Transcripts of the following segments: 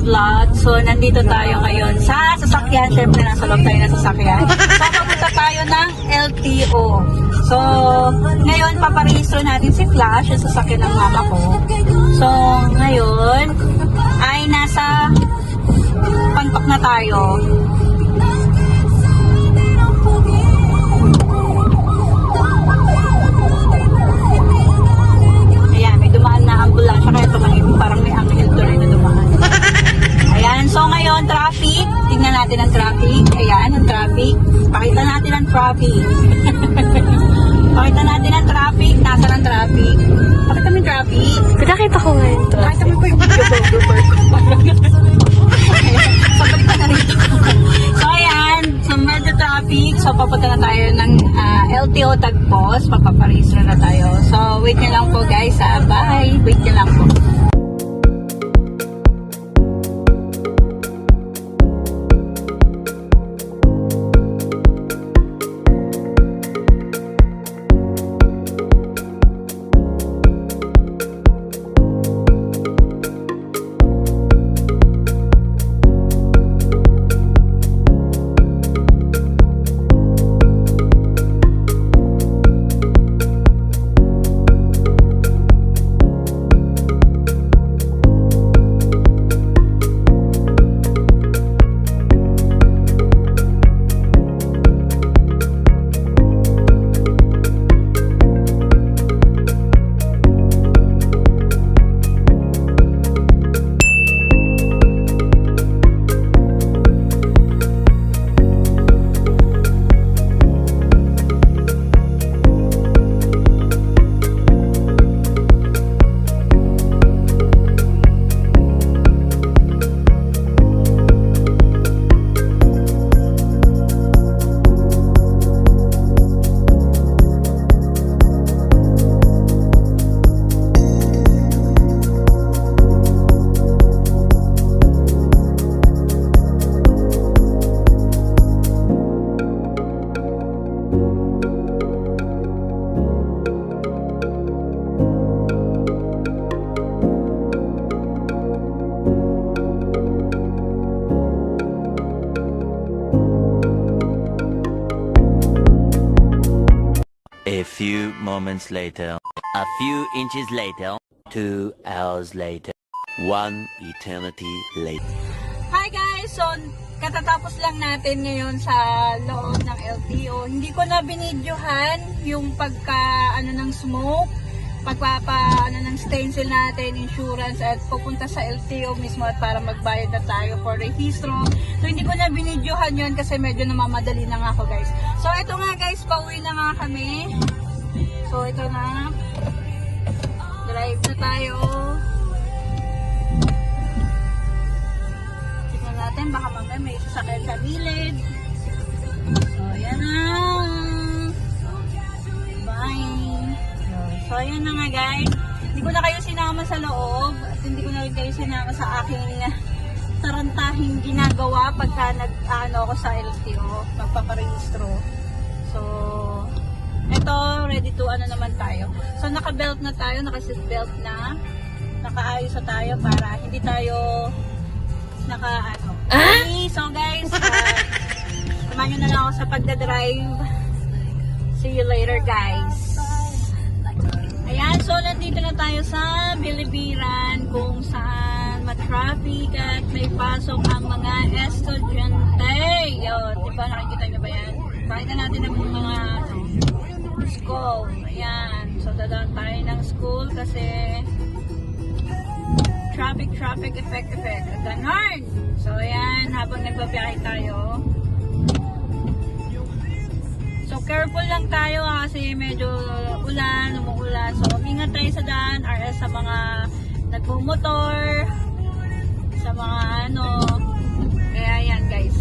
vlog. So, nandito tayo ngayon sa sasakyan. Siyempre, nasa loob tayo ng sasakyan. So, papunta tayo ng LTO. So, ngayon, paparehistro natin si Flash, yung sasakyan ng mama ko. So, ngayon, ay nasa Panpak na tayo. Ambulansya kaya ito parang may angel to rin na dumaan. Ayan, so ngayon traffic, tingnan natin ang traffic. Ayan, ang traffic. Pakita natin ang traffic. Pakita natin ang traffic. Nasaan ang traffic? Pakita mo yung traffic. Pinakita ko ngayon to. Pakita mo pa yung video ko. Sabag pa na rito. So ayan, so medyo traffic. So papunta na tayo ng LTO Tagpos. Papaparehistro na tayo. So wait nyo lang po guys. Bye. Wait nyo lang po. A few moments later, a few inches later, 2 hours later, 1 eternity later. Hi guys! So, katatapos lang natin ngayon sa loob ng LTO. Hindi ko na binidyohan yung ng smoke, ng stencil natin, insurance, at pupunta sa LTO mismo at para magbayad na tayo for rehistro. So, hindi ko na binidyohan yun kasi medyo namamadali na nga ako guys. So, ito nga guys, pauwi na nga kami. So, ito na. Drive na tayo. Tignan natin, baka mamaya may sasakyan sa gilid. So, ayan na. Bye. So, ayan na nga guys. Hindi ko na kayo sinama sa loob at hindi ko na rin kayo sinama sa aking tarantahing ginagawa pagka ako sa LTO, magpaparehistro. So, eto, ready to naman tayo. So, naka-belt na tayo, naka-seatbelt na. Nakaayos na tayo para hindi tayo Okay, so guys, samahan nyo na lang ako sa pagdadrive. See you later guys. Ayan, so nandito na tayo sa Bilibiran kung saan matraffic at may pasok ang mga estudyante. Yun, diba nakikita nyo ba yan? Pakita natin ang mga school. Ayan, so dadaan tayo ng school kasi traffic, effect. Ganon! So ayan, habang nagbabiyahe tayo. So careful lang tayo kasi medyo umuulan. So ingat tayo sa daan, RS sa mga nagmumotor, sa mga kaya yan guys.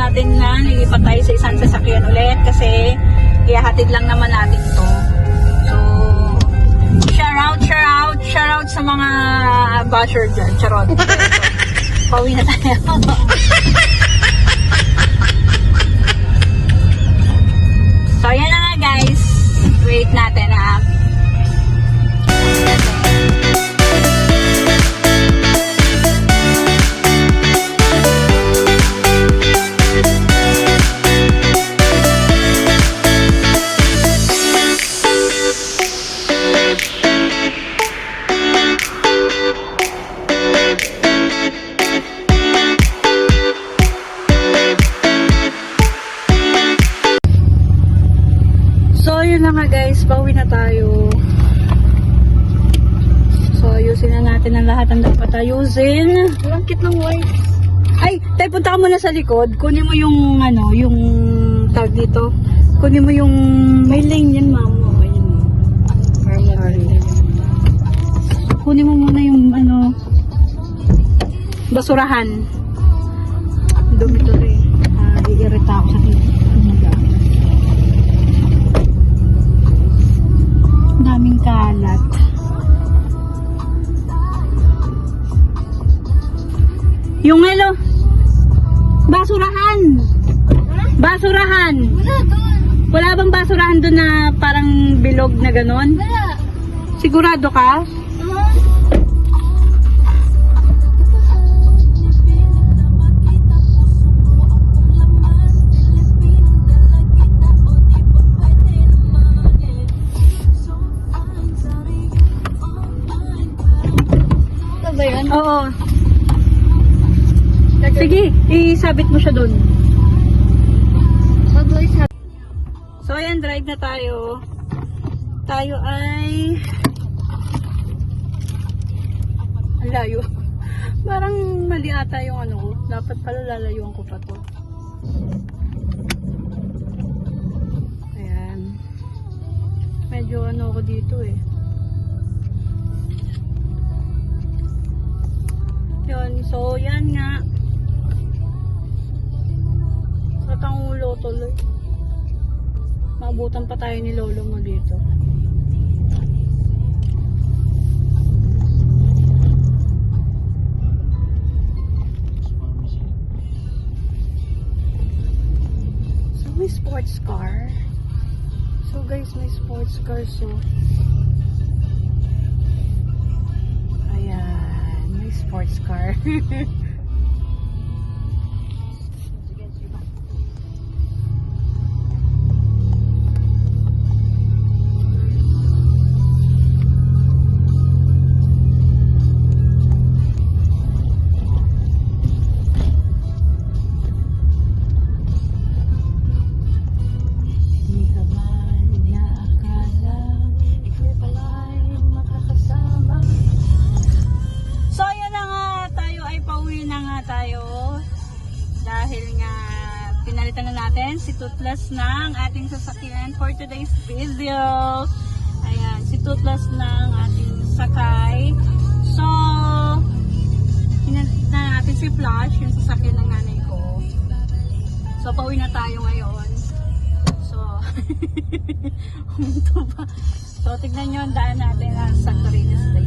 natin na nilipat tayo sa isang sasakyan ulit kasi ihahatid lang naman natin to. So, shout out sa mga basher dyan. Charot. Pauwi na tayo. So, ayan na nga guys. Wait natin ha. So, yun na nga guys, pauwi na tayo. So, ayusin na natin ang lahat ng dapat ayusin. Walang kit ng white. Ay, tayo punta ka muna sa likod. Kunin mo yung, yung tag dito. Kunin mo yung, may lane yan, ma'am. O, ayun mo. Sorry. Kunin mo muna yung, basurahan. Dumi to rin. Iirita ako sa dito. Daming kalat. Yung basurahan. Basurahan. Wala doon. Wala bang basurahan doon na parang bilog na ganon? Wala. Sigurado ka? Ano ba yan? Oo. Sige, isabit mo siya doon. So ayan, drive na tayo. Tayo ay ang layo. Parang mali ata yung ko. Dapat pala lalayuan ko pa to. Ayan. Medyo ako dito eh. Yun, so yan nga. Sa Tangulo tuloy. Maabutan pa tayo ni lolo mo dito. So may sports car. So guys, may sports car. So ayan, may sports car. Dahil nga pinalitan na natin si Toothless ng ating sasakyan for today's video. Ayan, si Toothless ng ating sakay. So, pinalitan na natin si Flash, yung sasakyan ng nanay ko. So, pauwi na tayo ngayon. So, huminto pa. So, tignan nyo ang daan natin sa Catarina's Day.